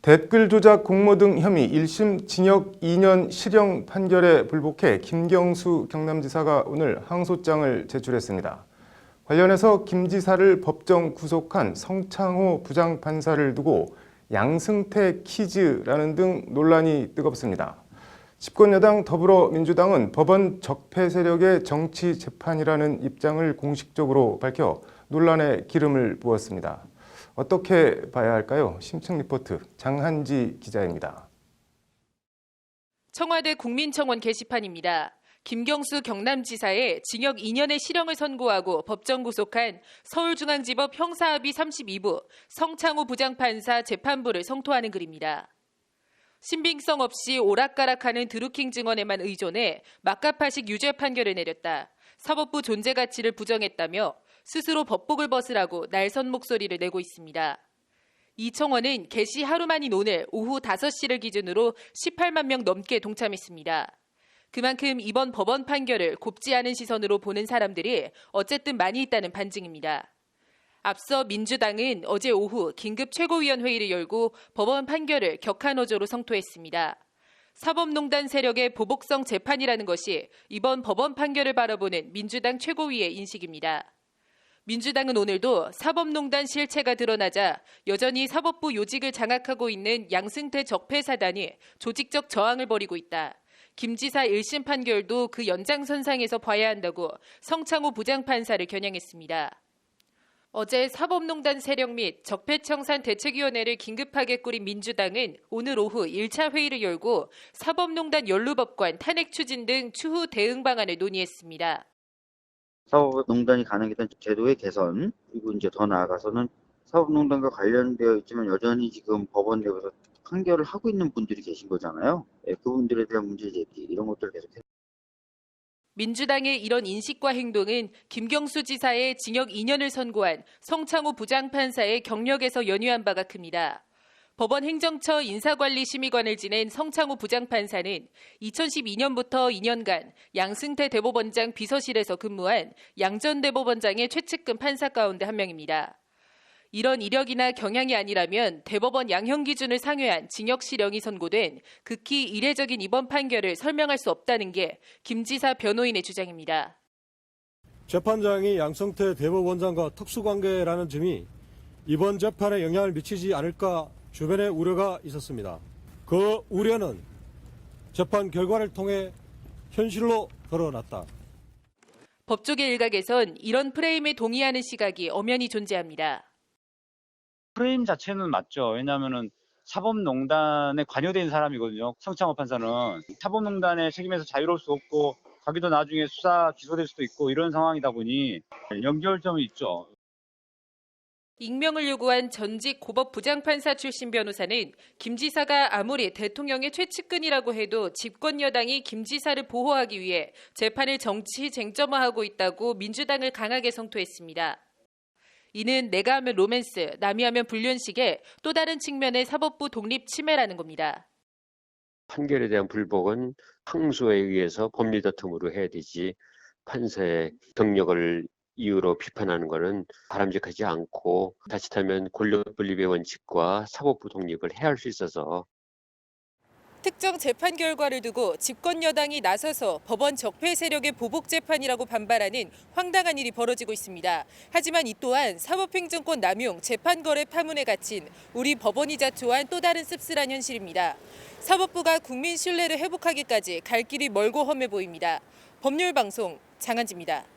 댓글 조작 공모 등 혐의 1심 징역 2년 실형 판결에 불복해 김경수 경남지사가 오늘 항소장을 제출했습니다. 관련해서 김 지사를 법정 구속한 성창호 부장판사를 두고 양승태 키즈라는 등 논란이 뜨겁습니다. 집권여당 더불어민주당은 법원 적폐 세력의 정치 재판이라는 입장을 공식적으로 밝혀 논란에 기름을 부었습니다. 어떻게 봐야 할까요? 심층 리포트 장한지 기자입니다. 청와대 국민청원 게시판입니다. 김경수 경남지사에 징역 2년의 실형을 선고하고 법정 구속한 서울중앙지법 형사합의 32부 성창호 부장판사 재판부를 성토하는 글입니다. 신빙성 없이 오락가락하는 드루킹 증언에만 의존해 막가파식 유죄 판결을 내렸다. 사법부 존재 가치를 부정했다며 스스로 법복을 벗으라고 날선 목소리를 내고 있습니다. 이 청원은 개시 하루 만인 오늘 오후 5시를 기준으로 18만 명 넘게 동참했습니다. 그만큼 이번 법원 판결을 곱지 않은 시선으로 보는 사람들이 어쨌든 많이 있다는 반증입니다. 앞서 민주당은 어제 오후 긴급 최고위원회의를 열고 법원 판결을 격한어조로 성토했습니다. 사법농단 세력의 보복성 재판이라는 것이 이번 법원 판결을 바라보는 민주당 최고위의 인식입니다. 민주당은 오늘도 사법농단 실체가 드러나자 여전히 사법부 요직을 장악하고 있는 양승태 적폐사단이 조직적 저항을 벌이고 있다. 김 지사 1심 판결도 그 연장선상에서 봐야 한다고 성창호 부장판사를 겨냥했습니다. 어제 사법농단 세력 및 적폐청산 대책위원회를 긴급하게 꾸린 민주당은 오늘 오후 1차 회의를 열고 사법농단 연루법관 탄핵 추진 등 추후 대응 방안을 논의했습니다. 사법농단이 가능했던 제도의 개선, 그리고 이제 더 나아가서는 사법농단과 관련되어 있지만 여전히 지금 법원 내에서 판결을 하고 있는 분들이 계신 거잖아요. 그분들에 대한 문제 제기, 이런 것들을 계속해서. 민주당의 이런 인식과 행동은 김경수 지사의 징역 2년을 선고한 성창호 부장판사의 경력에서 연유한 바가 큽니다. 법원 행정처 인사관리심의관을 지낸 성창호 부장판사는 2012년부터 2년간 양승태 대법원장 비서실에서 근무한 양 전 대법원장의 최측근 판사 가운데 한 명입니다. 이런 이력이나 경향이 아니라면 대법원 양형 기준을 상회한 징역 실형이 선고된 극히 이례적인 이번 판결을 설명할 수 없다는 게 김 지사 변호인의 주장입니다. 재판장이 양승태 대법원장과 특수관계라는 점이 이번 재판에 영향을 미치지 않을까 주변에 우려가 있었습니다. 그 우려는 재판 결과를 통해 현실로 드러났다. 법조계 일각에선 이런 프레임에 동의하는 시각이 엄연히 존재합니다. 프레임 자체는 맞죠. 왜냐하면은 사법농단에 관여된 사람이거든요. 성창호 판사는 사법농단의 책임에서 자유로울 수 없고 자기도 나중에 수사 기소될 수도 있고 이런 상황이다 보니 연결점이 있죠. 익명을 요구한 전직 고법 부장판사 출신 변호사는 김 지사가 아무리 대통령의 최측근이라고 해도 집권 여당이 김 지사를 보호하기 위해 재판을 정치 쟁점화하고 있다고 민주당을 강하게 성토했습니다. 이는 내가 하면 로맨스, 남이 하면 불륜식의 또 다른 측면의 사법부 독립 침해라는 겁니다. 판결에 대한 불복은 항소에 의해서 법리 다툼으로 해야 되지 판사의 경력을 이유로 비판하는 것은 바람직하지 않고 자칫하면 권력 분립의 원칙과 사법부 독립을 해할 수 있어서 특정 재판 결과를 두고 집권 여당이 나서서 법원 적폐 세력의 보복 재판이라고 반발하는 황당한 일이 벌어지고 있습니다. 하지만 이 또한 사법행정권 남용, 재판 거래 파문에 갇힌 우리 법원이자 초한 또 다른 씁쓸한 현실입니다. 사법부가 국민 신뢰를 회복하기까지 갈 길이 멀고 험해 보입니다. 법률방송 장한지입니다.